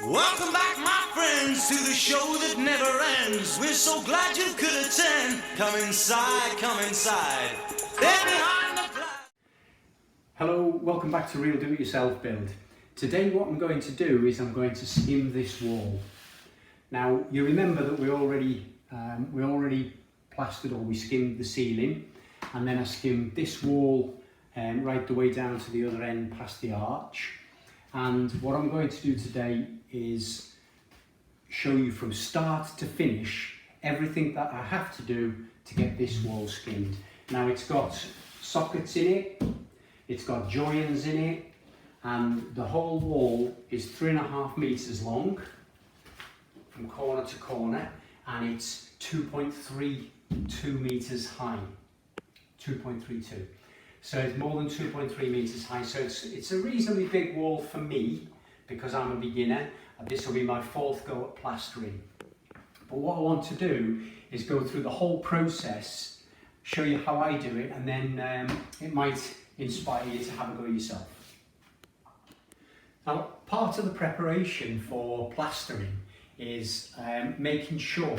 Welcome back, my friends, to the show that never ends. We're so glad you could attend. Come inside, come inside. There behind the glass. Hello, welcome back to Real Do-It-Yourself Build. Today what I'm going to do is I'm going to skim this wall. Now you remember that we already plastered, or we skimmed the ceiling, and then I skimmed this wall right the way down to the other end past the arch. And what I'm going to do today is show you from start to finish everything that I have to do to get this wall skimmed. Now it's got sockets in it, it's got joins in it, and the whole wall is 3.5 meters long from corner to corner, and it's 2.32 meters high. 2.32. So it's more than 2.3 meters high. So it's a reasonably big wall for me because I'm a beginner. This will be my 4th go at plastering. But what I want to do is go through the whole process, show you how I do it, and then it might inspire you to have a go yourself. Now, part of the preparation for plastering is making sure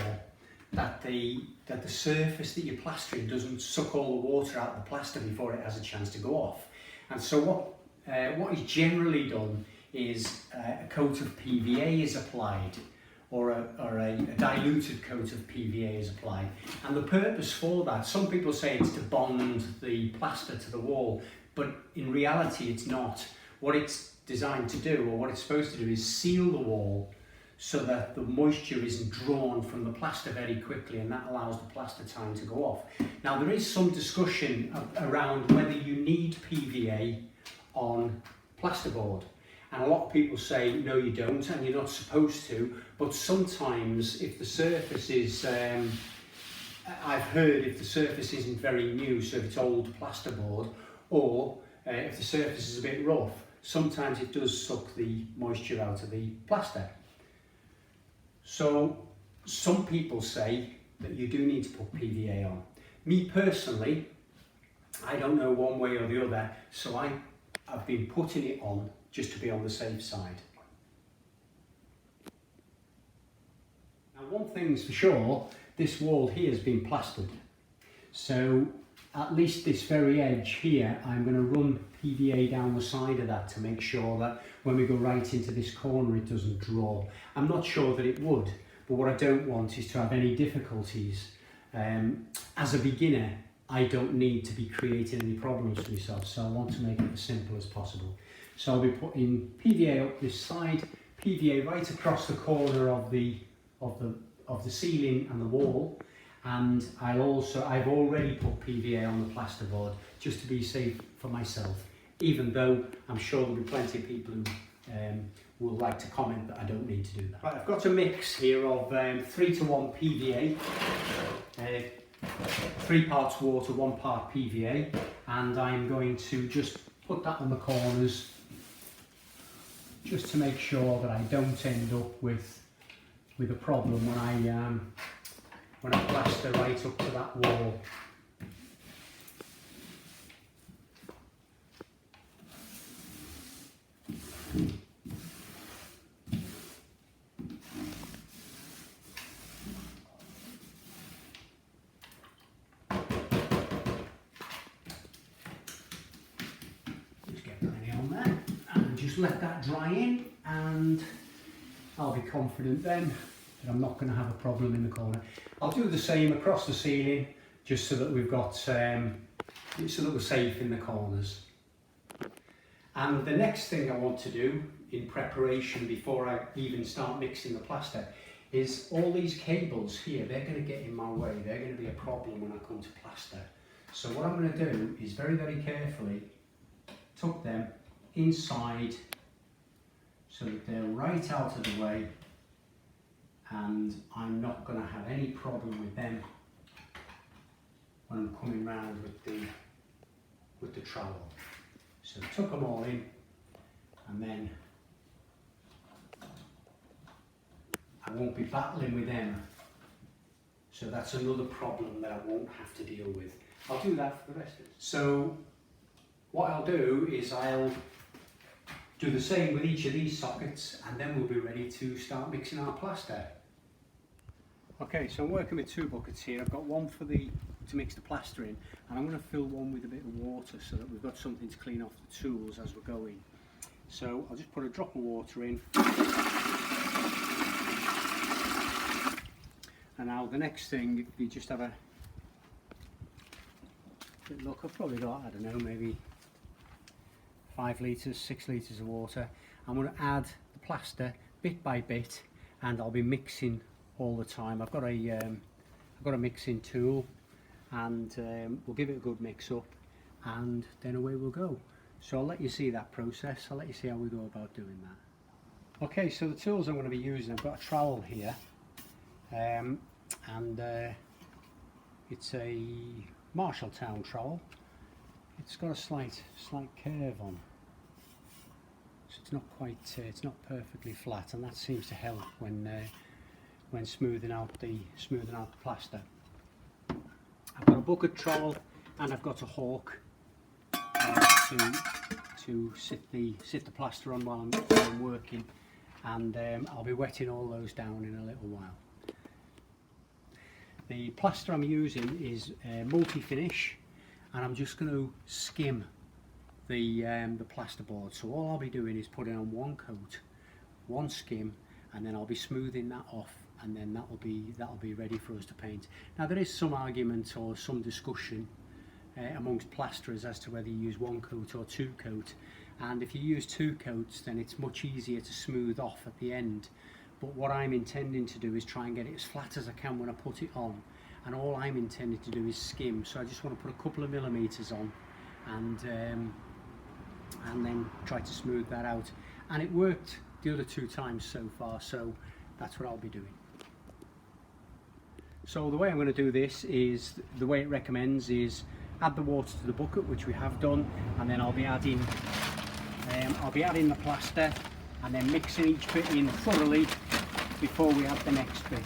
that the surface that you're plastering doesn't suck all the water out of the plaster before it has a chance to go off. And so what is generally done is a coat of PVA is applied, or a diluted coat of PVA is applied. And the purpose for that, some people say it's to bond the plaster to the wall, but in reality it's not. What it's designed to do, or what it's supposed to do, is seal the wall so that the moisture isn't drawn from the plaster very quickly, and that allows the plaster time to go off. Now there is some discussion around whether you need PVA on plasterboard, and a lot of people say no you don't and you're not supposed to, but sometimes if the surface is, I've heard if the surface isn't very new, so if it's old plasterboard, or if the surface is a bit rough, sometimes it does suck the moisture out of the plaster. So some people say that you do need to put PVA on. Me personally, I don't know one way or the other, so I've been putting it on just to be on the safe side. Now one thing's for sure, this wall here has been plastered. So at least this very edge here, I'm going to run PVA down the side of that to make sure that when we go right into this corner it doesn't draw. I'm not sure that it would, but what I don't want is to have any difficulties. As a beginner, I don't need to be creating any problems for myself, so I want to make it as simple as possible. So I'll be putting PVA up this side, PVA right across the corner of the ceiling and the wall, and I've already put PVA on the plasterboard just to be safe for myself, even though I'm sure there'll be plenty of people who will like to comment that I don't need to do that. Right, I've got a mix here of 3:1 PVA, 3 parts water, 1 part PVA, and I'm going to just put that on the corners just to make sure that I don't end up with a problem when I plaster right up to that wall. Just let that dry in, and I'll be confident then that I'm not going to have a problem in the corner. I'll do the same across the ceiling, just so that we've got so that we're safe in the corners. And the next thing I want to do in preparation before I even start mixing the plaster is all these cables here. They're going to get in my way. They're going to be a problem when I come to plaster. So what I'm going to do is very, very carefully tuck them inside so that they're right out of the way, and I'm not going to have any problem with them when I'm coming round with the trowel. So tuck them all in, and then I won't be battling with them. So that's another problem that I won't have to deal with. I'll do that for the rest of it. So what I'll do is I'll Do the same with each of these sockets, and then we'll be ready to start mixing our plaster. Okay, so I'm working with 2 buckets here. I've got one to mix the plaster in, and I'm going to fill one with a bit of water so that we've got something to clean off the tools as we're going. So I'll just put a drop of water in. And now the next thing, if you just have a look, I've probably got, I don't know, maybe 5 litres, 6 litres of water. I'm going to add the plaster bit by bit, and I'll be mixing all the time. I've got a mixing tool, and we'll give it a good mix up, and then away we'll go. So I'll let you see that process. I'll let you see how we go about doing that. Okay, so the tools I'm going to be using, I've got a trowel here, and it's a Marshalltown trowel. It's got a slight curve on, so it's not perfectly flat, and that seems to help when smoothing out the plaster. I've got a bucket trowel, and I've got a hawk to sit the plaster on while I'm working, and I'll be wetting all those down in a little while. The plaster I'm using is multi-finish, and I'm just going to skim the plasterboard. So all I'll be doing is putting on one coat, one skim, and then I'll be smoothing that off, and then that'll be ready for us to paint. Now there is some argument or some discussion amongst plasterers as to whether you use 1 coat or 2 coat, and if you use 2 coats then it's much easier to smooth off at the end. But what I'm intending to do is try and get it as flat as I can when I put it on, and all I'm intending to do is skim. So I just want to put a couple of millimetres on, and then try to smooth that out. And it worked the other 2 times so far, so that's what I'll be doing. So the way I'm going to do this is, the way it recommends is add the water to the bucket, which we have done, and then I'll be adding the plaster, and then mixing each bit in thoroughly before we add the next bit.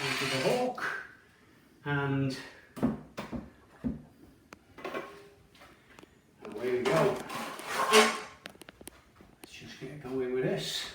Onto the hawk, and away we go. Let's just get going with this.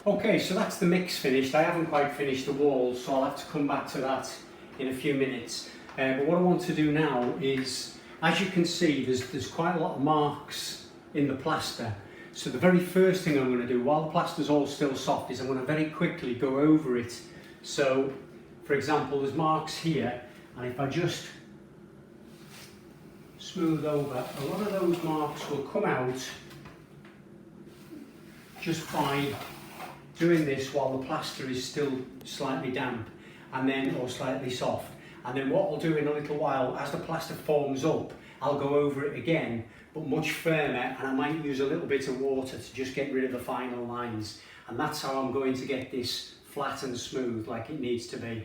Okay, so that's the mix finished. I haven't quite finished the walls, so I'll have to come back to that in a few minutes. But what I want to do now is, as you can see, there's quite a lot of marks in the plaster. So the very first thing I'm going to do, while the plaster's all still soft, is I'm going to very quickly go over it. So, for example, there's marks here, and if I just smooth over, a lot of those marks will come out just by doing this while the plaster is still slightly damp and then or slightly soft. And then what I'll do in a little while, as the plaster forms up, I'll go over it again, but much firmer, and I might use a little bit of water to just get rid of the final lines. And that's how I'm going to get this flat and smooth like it needs to be.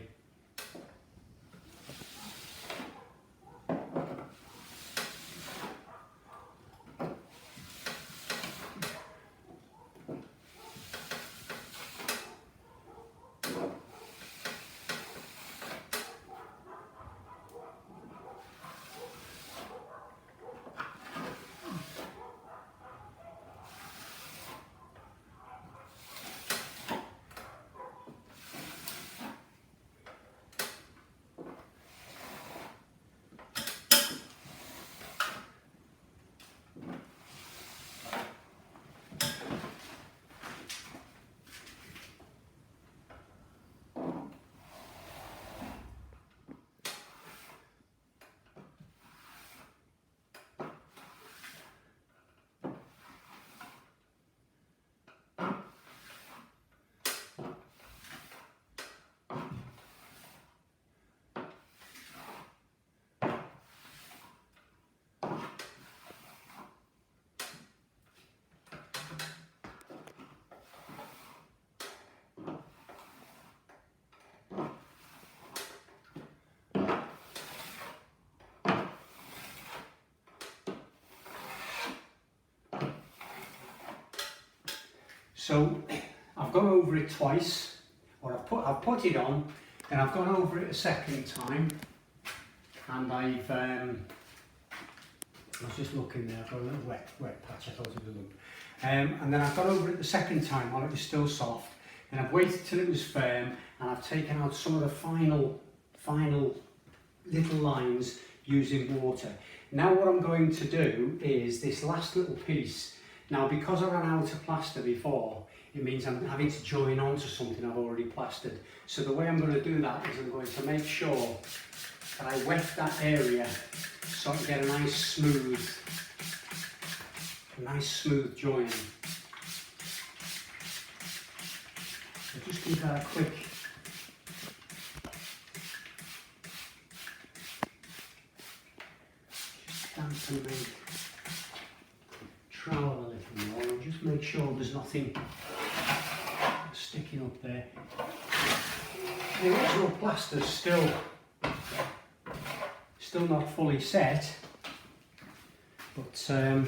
So I've gone over it twice, or I've put it on, then I've gone over it a second time, and I was just looking there, I've got a little wet patch, I thought it was a lump. And then I've gone over it the second time while it was still soft, and I've waited till it was firm, and I've taken out some of the final little lines using water. Now what I'm going to do is this last little piece. Now, because I ran out of plaster before, it means I'm having to join onto something I've already plastered. So the way I'm going to do that is I'm going to make sure that I wet that area so I can get a nice smooth join. So just give that a quick dampen the trowel a little more and just make sure there's nothing sticking up there. The original plaster's still not fully set, but I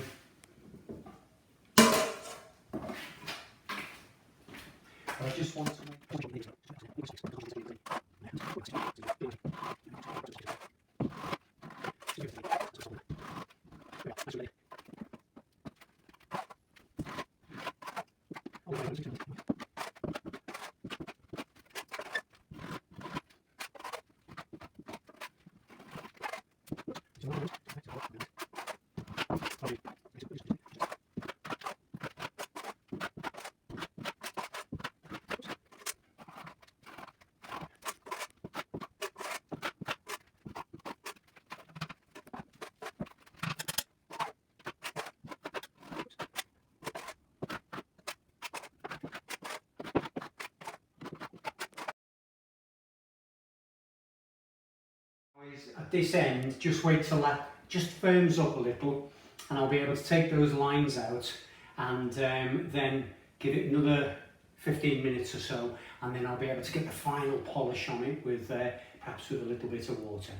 just want to make at this end, just wait till that just firms up a little, and I'll be able to take those lines out and then give it another 15 minutes or so, and then I'll be able to get the final polish on it with perhaps with a little bit of water.